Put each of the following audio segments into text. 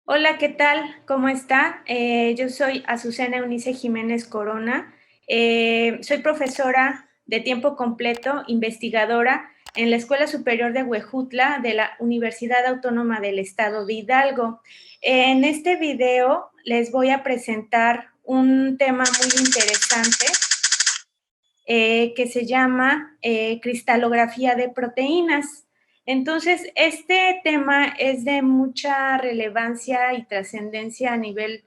Hola, ¿qué tal? ¿Cómo está? Yo soy Azucena Eunice Jiménez Corona. Soy profesora de tiempo completo, investigadora en la Escuela Superior de Huejutla de la Universidad Autónoma del Estado de Hidalgo. En este video les voy a presentar un tema muy interesante que se llama cristalografía de proteínas. Entonces, este tema es de mucha relevancia y trascendencia a nivel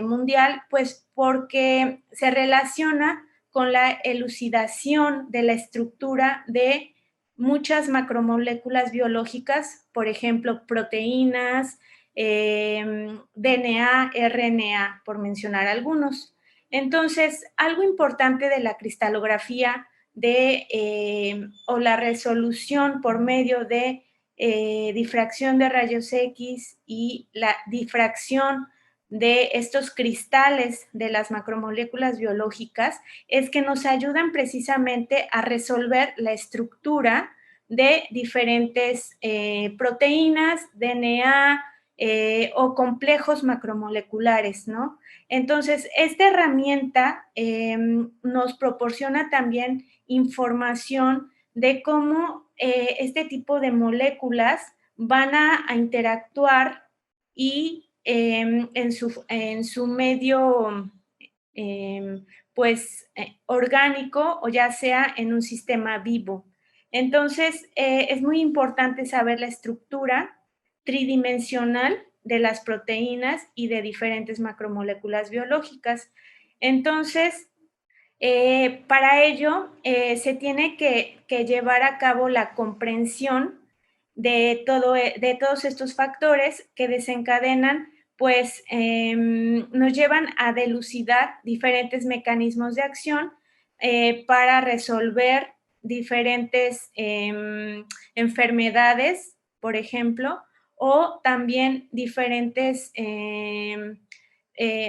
mundial, pues porque se relaciona con la elucidación de la estructura de muchas macromoléculas biológicas, por ejemplo, proteínas, DNA, RNA, por mencionar algunos. Entonces, algo importante de la cristalografía o la resolución por medio de difracción de rayos X y la difracción de estos cristales de las macromoléculas biológicas es que nos ayudan precisamente a resolver la estructura de diferentes proteínas, DNA o complejos macromoleculares, ¿no? Entonces, esta herramienta nos proporciona también información de cómo este tipo de moléculas van a interactuar y en su medio orgánico o ya sea en un sistema vivo. Entonces, es muy importante saber la estructura tridimensional de las proteínas y de diferentes macromoléculas biológicas. Entonces, para ello se tiene que llevar a cabo la comprensión de todos estos factores que desencadenan, pues nos llevan a delucidar diferentes mecanismos de acción para resolver diferentes enfermedades, por ejemplo, o también diferentes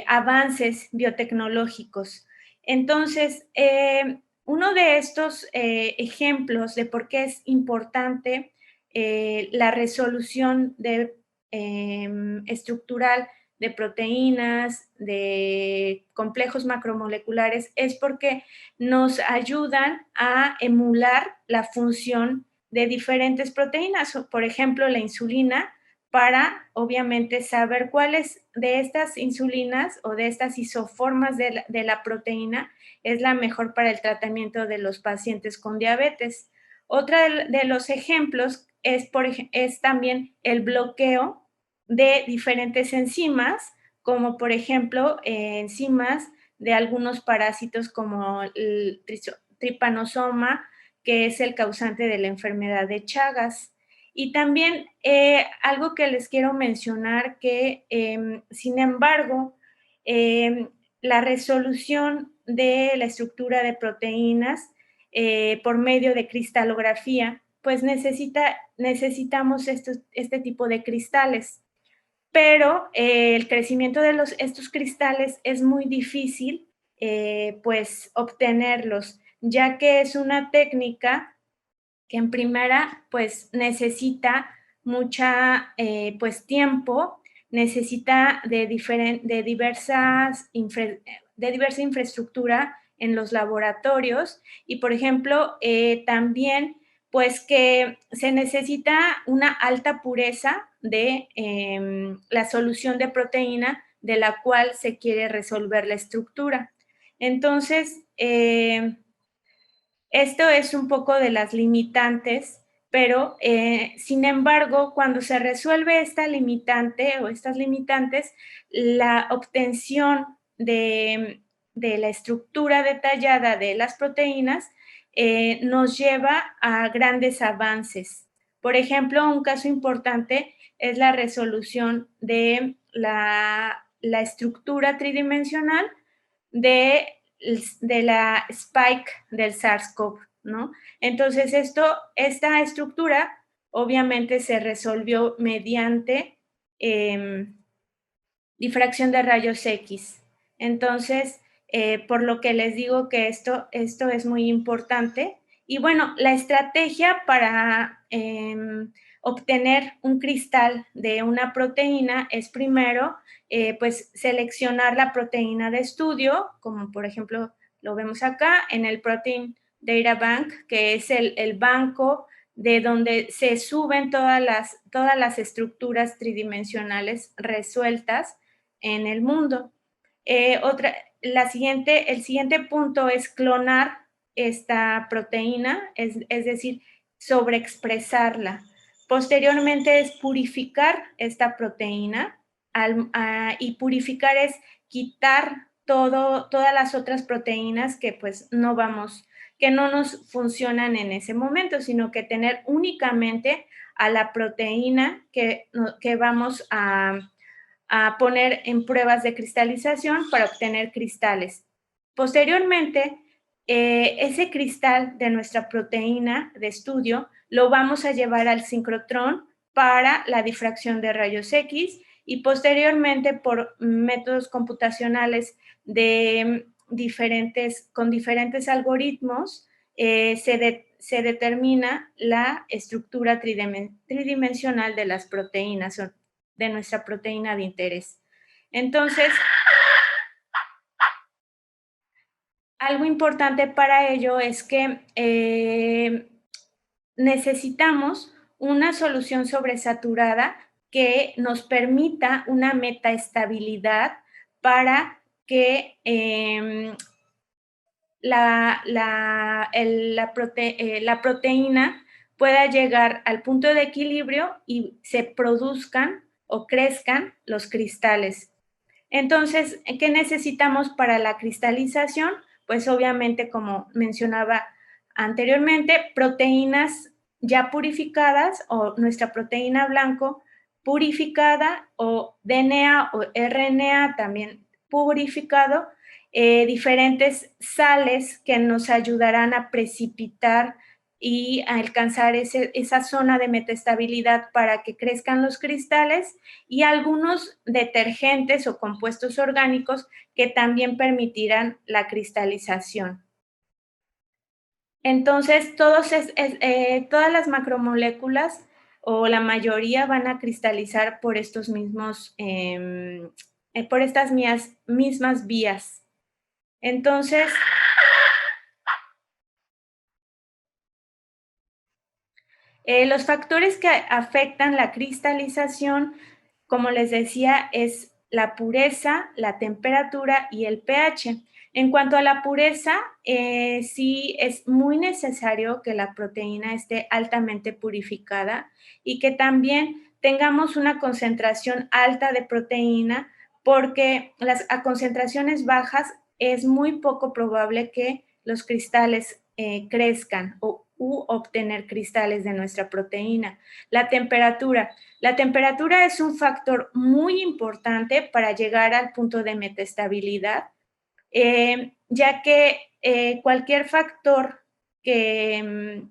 avances biotecnológicos. Entonces, uno de estos ejemplos de por qué es importante la resolución estructural de proteínas, de complejos macromoleculares, es porque nos ayudan a emular la función de diferentes proteínas. Por ejemplo, la insulina, para obviamente saber cuáles de estas insulinas o de estas isoformas de la proteína es la mejor para el tratamiento de los pacientes con diabetes. Otra de los ejemplos es también el bloqueo de diferentes enzimas, como por ejemplo enzimas de algunos parásitos como el tripanosoma, que es el causante de la enfermedad de Chagas. Y también algo que les quiero mencionar que, sin embargo, la resolución de la estructura de proteínas por medio de cristalografía, pues necesitamos este tipo de cristales. Pero el crecimiento de estos cristales es muy difícil, pues, obtenerlos, ya que es una técnica que en primera, pues necesita mucha, pues tiempo, necesita de diversa infraestructura en los laboratorios y, por ejemplo, también, pues que se necesita una alta pureza de la solución de proteína de la cual se quiere resolver la estructura. Entonces, esto es un poco de las limitantes, pero sin embargo, cuando se resuelve esta limitante o estas limitantes, la obtención de la estructura detallada de las proteínas nos lleva a grandes avances. Por ejemplo, un caso importante es la resolución de la estructura tridimensional de la spike del SARS-CoV, ¿no? Entonces, esta estructura obviamente se resolvió mediante difracción de rayos X. Entonces, por lo que les digo que esto es muy importante. Y bueno, la estrategia para obtener un cristal de una proteína es primero pues seleccionar la proteína de estudio, como por ejemplo lo vemos acá en el Protein Data Bank, que es el banco de donde se suben todas las estructuras tridimensionales resueltas en el mundo. El siguiente punto es clonar esta proteína, es decir, sobreexpresarla. Posteriormente es purificar esta proteína y purificar es quitar todas las otras proteínas que pues que no nos funcionan en ese momento, sino que tener únicamente a la proteína que vamos a poner en pruebas de cristalización para obtener cristales. Posteriormente, ese cristal de nuestra proteína de estudio lo vamos a llevar al sincrotrón para la difracción de rayos X y posteriormente por métodos computacionales con diferentes algoritmos se determina la estructura tridimensional de las proteínas, de nuestra proteína de interés. Entonces, algo importante para ello es que necesitamos una solución sobresaturada que nos permita una metaestabilidad para que la proteína pueda llegar al punto de equilibrio y se produzcan o crezcan los cristales. Entonces, ¿qué necesitamos para la cristalización? Pues obviamente, como mencionaba anteriormente, proteínas ya purificadas o nuestra proteína blanco purificada o DNA o RNA también purificado, diferentes sales que nos ayudarán a precipitar y a alcanzar esa zona de metaestabilidad para que crezcan los cristales y algunos detergentes o compuestos orgánicos que también permitirán la cristalización. Entonces, todas las macromoléculas o la mayoría van a cristalizar por estos mismos, por estas mismas vías. Entonces, los factores que afectan la cristalización, como les decía, es la pureza, la temperatura y el pH. En cuanto a la pureza, sí es muy necesario que la proteína esté altamente purificada y que también tengamos una concentración alta de proteína, porque a concentraciones bajas es muy poco probable que los cristales crezcan u obtener cristales de nuestra proteína. La temperatura. La temperatura es un factor muy importante para llegar al punto de metaestabilidad, ya que cualquier factor que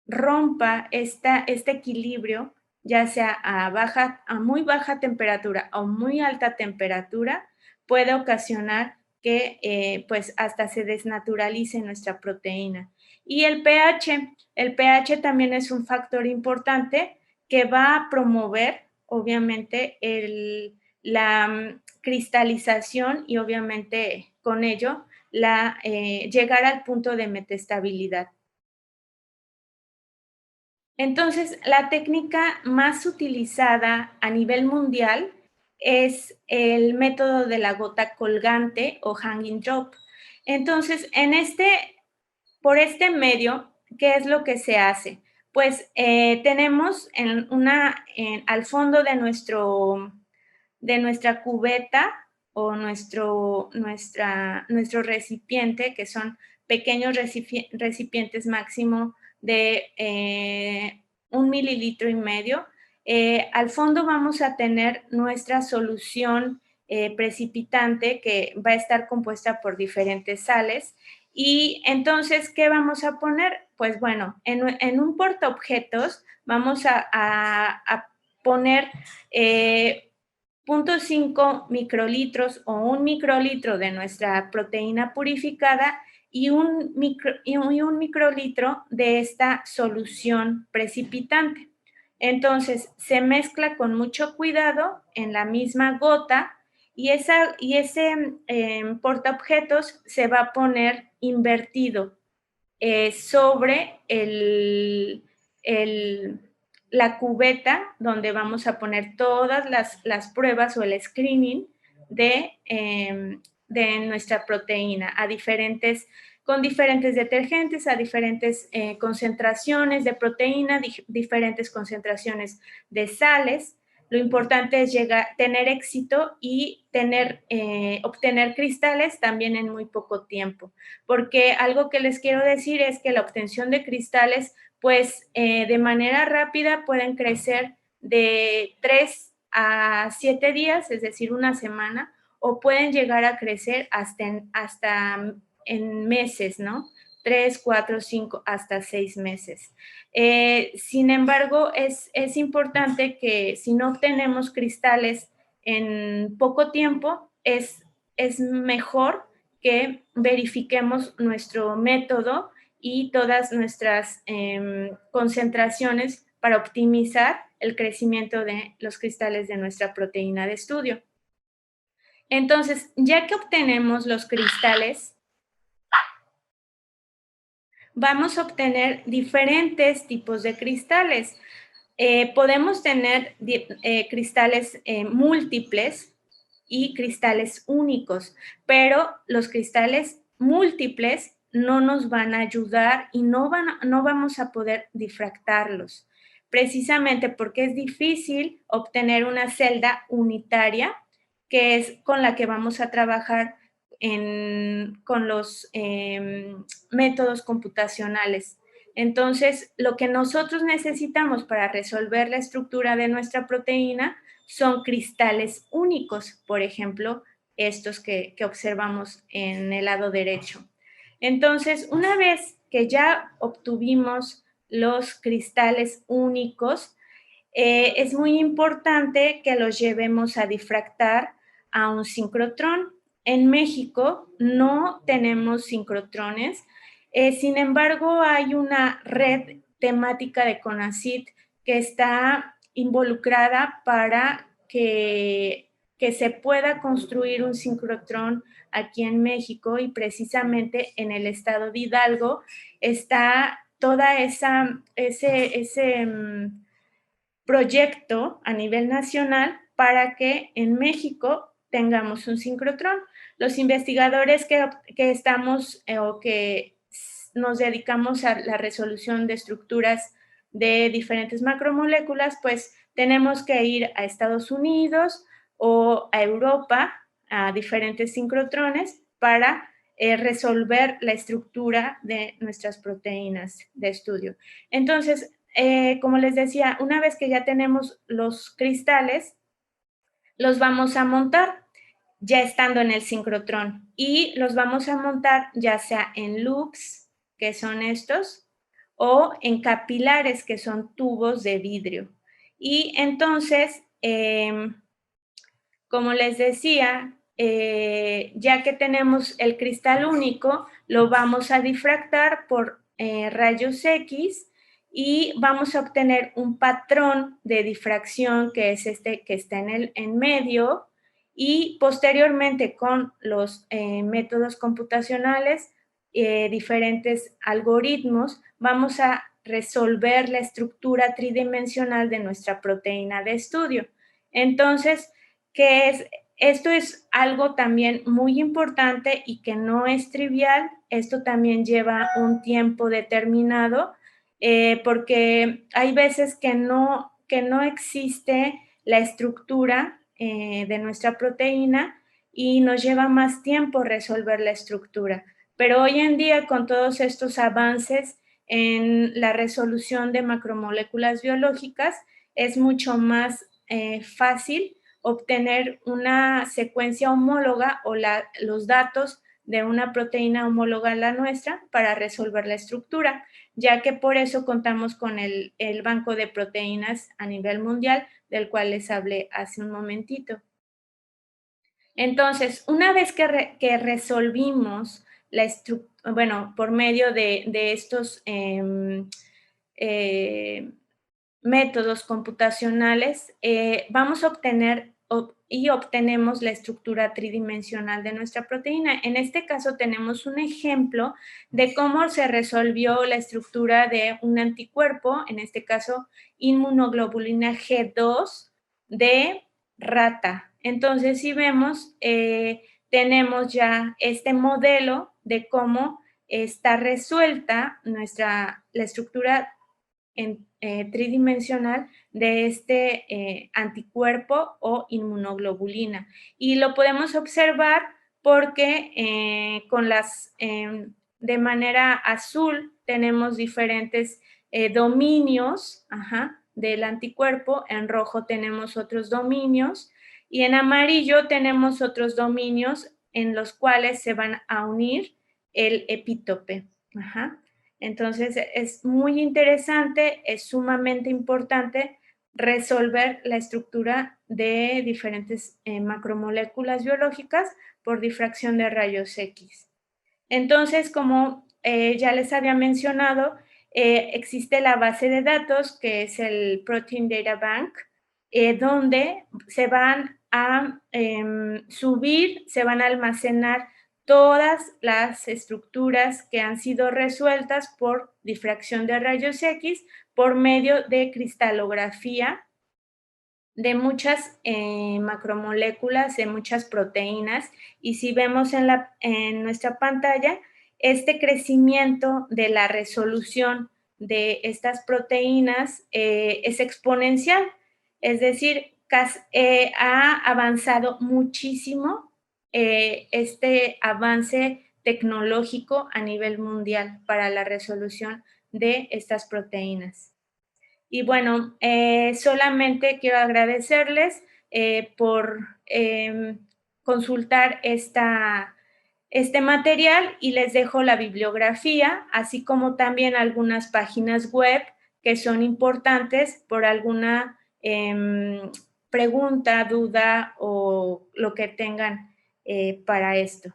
rompa este equilibrio, ya sea a muy baja temperatura o muy alta temperatura, puede ocasionar que pues hasta se desnaturalice nuestra proteína. Y el pH también es un factor importante que va a promover, obviamente, la cristalización y obviamente con ello llegar al punto de metaestabilidad. Entonces, la técnica más utilizada a nivel mundial es el método de la gota colgante o hanging drop. Entonces, por este medio, ¿qué es lo que se hace? Pues tenemos al fondo de nuestra cubeta o nuestro recipiente, que son pequeños recipientes máximo de 1,5 mililitros. Al fondo vamos a tener nuestra solución precipitante que va a estar compuesta por diferentes sales. Y entonces, ¿qué vamos a poner? Pues bueno, en un portaobjetos vamos a poner 0,5 microlitros o 1 microlitro de nuestra proteína purificada y un microlitro de esta solución precipitante. Entonces, se mezcla con mucho cuidado en la misma gota y ese portaobjetos se va a poner invertido sobre el- la cubeta donde vamos a poner todas las pruebas o el screening de nuestra proteína con diferentes detergentes, a diferentes concentraciones de proteína, diferentes concentraciones de sales. Lo importante es tener éxito y obtener cristales también en muy poco tiempo, porque algo que les quiero decir es que la obtención de cristales, pues de manera rápida pueden crecer de 3 a 7 días, es decir, una semana, o pueden llegar a crecer hasta en meses, ¿no? 3, 4, 5, hasta 6 meses. Sin embargo, es importante que si no obtenemos cristales en poco tiempo, es mejor que verifiquemos nuestro método y todas nuestras concentraciones para optimizar el crecimiento de los cristales de nuestra proteína de estudio. Entonces, ya que obtenemos los cristales, vamos a obtener diferentes tipos de cristales. Podemos tener cristales múltiples y cristales únicos, pero los cristales múltiples no nos van a ayudar y no vamos a poder difractarlos, precisamente porque es difícil obtener una celda unitaria, que es con la que vamos a trabajar con los métodos computacionales. Entonces, lo que nosotros necesitamos para resolver la estructura de nuestra proteína son cristales únicos, por ejemplo, estos que observamos en el lado derecho. Entonces, una vez que ya obtuvimos los cristales únicos, es muy importante que los llevemos a difractar a un sincrotrón. En México no tenemos sincrotrones, sin embargo hay una red temática de CONACYT que está involucrada para que se pueda construir un sincrotrón aquí en México, y precisamente en el estado de Hidalgo está toda ese proyecto a nivel nacional para que en México tengamos un sincrotrón. Los investigadores que estamos o que nos dedicamos a la resolución de estructuras de diferentes macromoléculas, pues tenemos que ir a Estados Unidos o a Europa, a diferentes sincrotrones, para resolver la estructura de nuestras proteínas de estudio. Entonces, como les decía, una vez que ya tenemos los cristales, los vamos a montar ya estando en el sincrotrón, y los vamos a montar ya sea en loops, que son estos, o en capilares, que son tubos de vidrio. Y entonces, como les decía, ya que tenemos el cristal único, lo vamos a difractar por rayos X y vamos a obtener un patrón de difracción, que es este que está en medio, y posteriormente con los métodos computacionales, diferentes algoritmos, vamos a resolver la estructura tridimensional de nuestra proteína de estudio. Entonces, esto es algo también muy importante y que no es trivial. Esto también lleva un tiempo determinado, porque hay veces que no existe la estructura de nuestra proteína y nos lleva más tiempo resolver la estructura. Pero hoy en día, con todos estos avances en la resolución de macromoléculas biológicas, es mucho más fácil obtener una secuencia homóloga o los datos de una proteína homóloga a la nuestra para resolver la estructura, ya que por eso contamos con el banco de proteínas a nivel mundial, del cual les hablé hace un momentito. Entonces, una vez que resolvimos la estructura, bueno, por medio de estos métodos computacionales, vamos a obtener y obtenemos la estructura tridimensional de nuestra proteína. En este caso tenemos un ejemplo de cómo se resolvió la estructura de un anticuerpo, en este caso inmunoglobulina G2 de rata. Entonces, si vemos, tenemos ya este modelo de cómo está resuelta la estructura tridimensional de este anticuerpo o inmunoglobulina. Y lo podemos observar porque de manera azul tenemos diferentes dominios del anticuerpo, en rojo tenemos otros dominios y en amarillo tenemos otros dominios en los cuales se van a unir el epítope. Entonces, es muy interesante, es sumamente importante resolver la estructura de diferentes macromoléculas biológicas por difracción de rayos X. Entonces, como ya les había mencionado, existe la base de datos que es el Protein Data Bank, donde se van a subir, se van a almacenar todas las estructuras que han sido resueltas por difracción de rayos X por medio de cristalografía de muchas macromoléculas, de muchas proteínas. Y si vemos en nuestra pantalla, este crecimiento de la resolución de estas proteínas es exponencial, es decir, ha avanzado muchísimo este avance tecnológico a nivel mundial para la resolución de estas proteínas. Y bueno, solamente quiero agradecerles por consultar este material y les dejo la bibliografía, así como también algunas páginas web que son importantes por alguna pregunta, duda o lo que tengan para esto.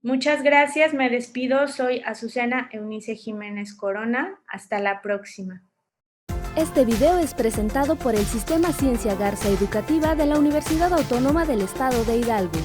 Muchas gracias, me despido, soy Azucena Eunice Jiménez Corona, hasta la próxima. Este video es presentado por el Sistema Ciencia Garza Educativa de la Universidad Autónoma del Estado de Hidalgo.